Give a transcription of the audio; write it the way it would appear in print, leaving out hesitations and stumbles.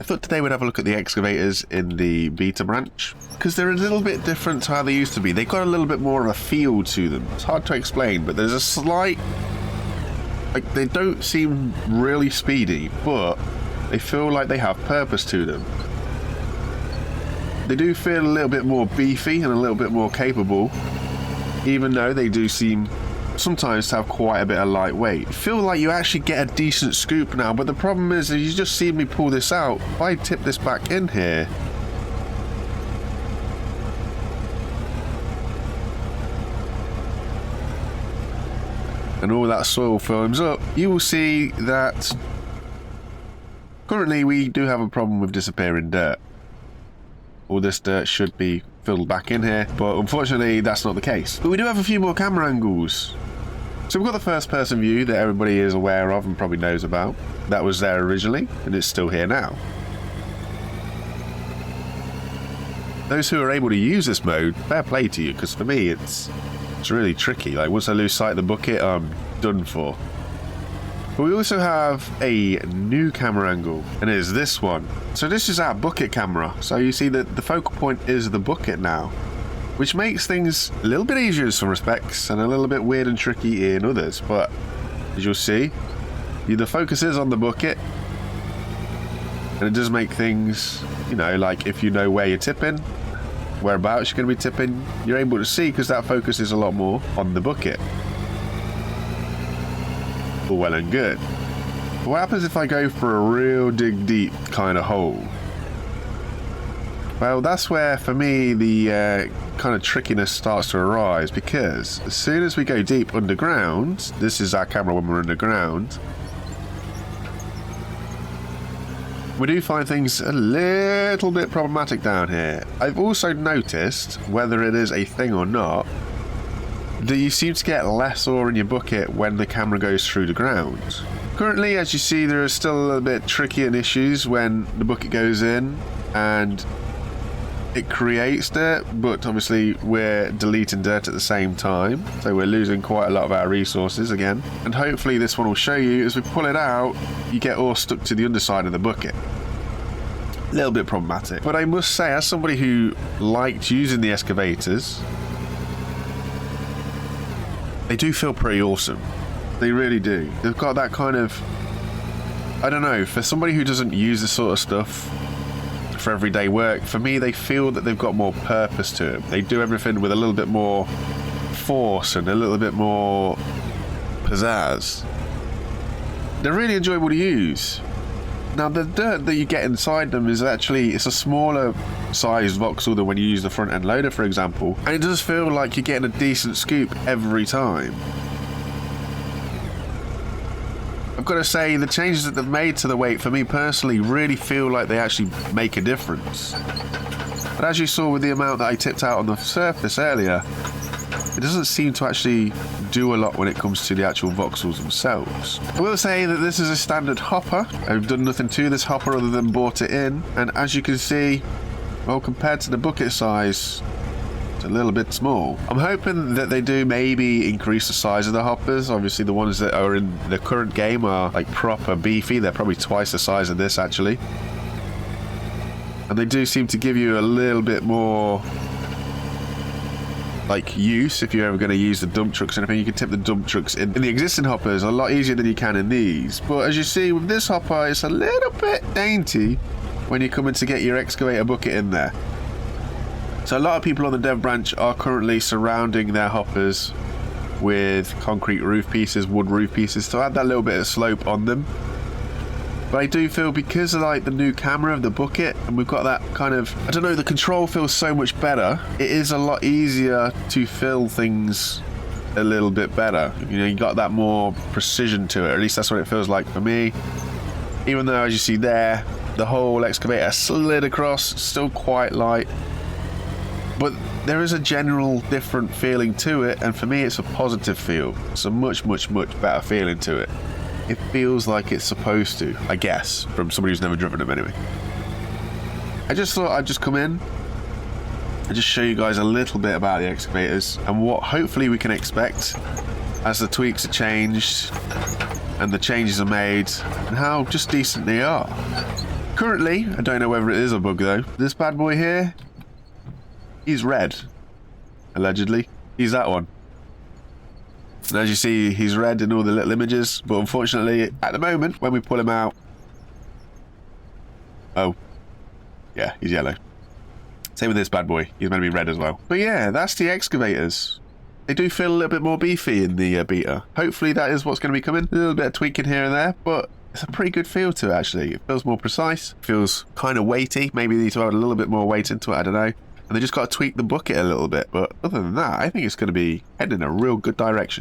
I thought today we'd have a look at the excavators in the beta branch, because they're a little bit different to how they used to be. They've got a little bit more of a feel to them. It's hard to explain, but there's a slight... like, they don't seem really speedy, but they feel like they have purpose to them. They do feel a little bit more beefy and a little bit more capable, even though they do seem sometimes to have quite a bit of lightweight. I feel like you actually get a decent scoop now, but the problem is, you just see me pull this out. If I tip this back in here, and all that soil films up, you will see that currently we do have a problem with disappearing dirt. All this dirt should be filled back in here, but unfortunately that's not the case. But we do have a few more camera angles. So we've got the first person view that everybody is aware of and probably knows about. That was there originally, and it's still here now. Those who are able to use this mode, fair play to you, because for me it's really tricky. Like, once I lose sight of the bucket, I'm done for. But we also have a new camera angle, and it is this one. So this is our bucket camera. So you see that the focal point is the bucket now, which makes things a little bit easier in some respects and a little bit weird and tricky in others. But as you'll see, the focus is on the bucket, and it does make things, you know, like if you know where you're tipping, whereabouts you're going to be tipping, you're able to see because that focus is a lot more on the bucket. All well and good. But what happens if I go for a real dig deep kind of hole? Well, that's where, for me, the kind of trickiness starts to arise, because as soon as we go deep underground, this is our camera when we're underground, we do find things a little bit problematic down here. I've also noticed, whether it is a thing or not, that you seem to get less ore in your bucket when the camera goes through the ground. Currently, as you see, there is still a little bit tricky and issues when the bucket goes in and it creates dirt, but obviously we're deleting dirt at the same time, so we're losing quite a lot of our resources again. And hopefully this one will show you, as we pull it out, you get ore stuck to the underside of the bucket. A little bit problematic. But I must say, as somebody who liked using the excavators, they do feel pretty awesome. They really do. They've got that kind of, I don't know, for somebody who doesn't use this sort of stuff for everyday work, for me, they feel that they've got more purpose to them. They do everything with a little bit more force and a little bit more pizzazz. They're really enjoyable to use. Now, the dirt that you get inside them is actually, it's a smaller sized voxel than when you use the front end loader, for example, and it does feel like you're getting a decent scoop every time. I've got to say, the changes that they've made to the weight, for me personally, really feel like they actually make a difference. But as you saw with the amount that I tipped out on the surface earlier, it doesn't seem to actually do a lot when it comes to the actual voxels themselves. I will say that this is a standard hopper. I've done nothing to this hopper other than brought it in, and as you can see, well, compared to the bucket size, it's a little bit small. I'm hoping that they do maybe increase the size of the hoppers. Obviously the ones that are in the current game are like proper beefy. They're probably twice the size of this actually, and they do seem to give you a little bit more like use. If you're ever going to use the dump trucks and anything, you can tip the dump trucks in the existing hoppers a lot easier than you can in these. But as you see with this hopper, it's a little bit dainty when you're coming to get your excavator bucket in there. So a lot of people on the dev branch are currently surrounding their hoppers with concrete roof pieces, wood roof pieces, to add that little bit of slope on them. But I do feel, because of like the new camera of the bucket, and we've got that kind of, I don't know, the control feels so much better. It is a lot easier to fill things a little bit better. You know, you got that more precision to it, or at least that's what it feels like for me. Even though, as you see there, the whole excavator slid across, still quite light. But there is a general different feeling to it, and for me it's a positive feel. It's a much, much, much better feeling to it. It feels like it's supposed to, I guess, from somebody who's never driven them anyway. I just thought I'd just come in and just show you guys a little bit about the excavators and what hopefully we can expect as the tweaks are changed and the changes are made, and how just decent they are. Currently, I don't know whether it is a bug though. This bad boy here, he's red. Allegedly. He's that one. And as you see, he's red in all the little images, but unfortunately, at the moment, when we pull him out... Oh. Yeah, he's yellow. Same with this bad boy. He's going to be red as well. But yeah, that's the excavators. They do feel a little bit more beefy in the beta. Hopefully that is what's going to be coming. A little bit of tweaking here and there, but it's a pretty good feel to it, actually. It feels more precise. It feels kind of weighty. Maybe they need to add a little bit more weight into it, I don't know. And they just got to tweak the bucket a little bit. But other than that, I think it's going to be heading in a real good direction.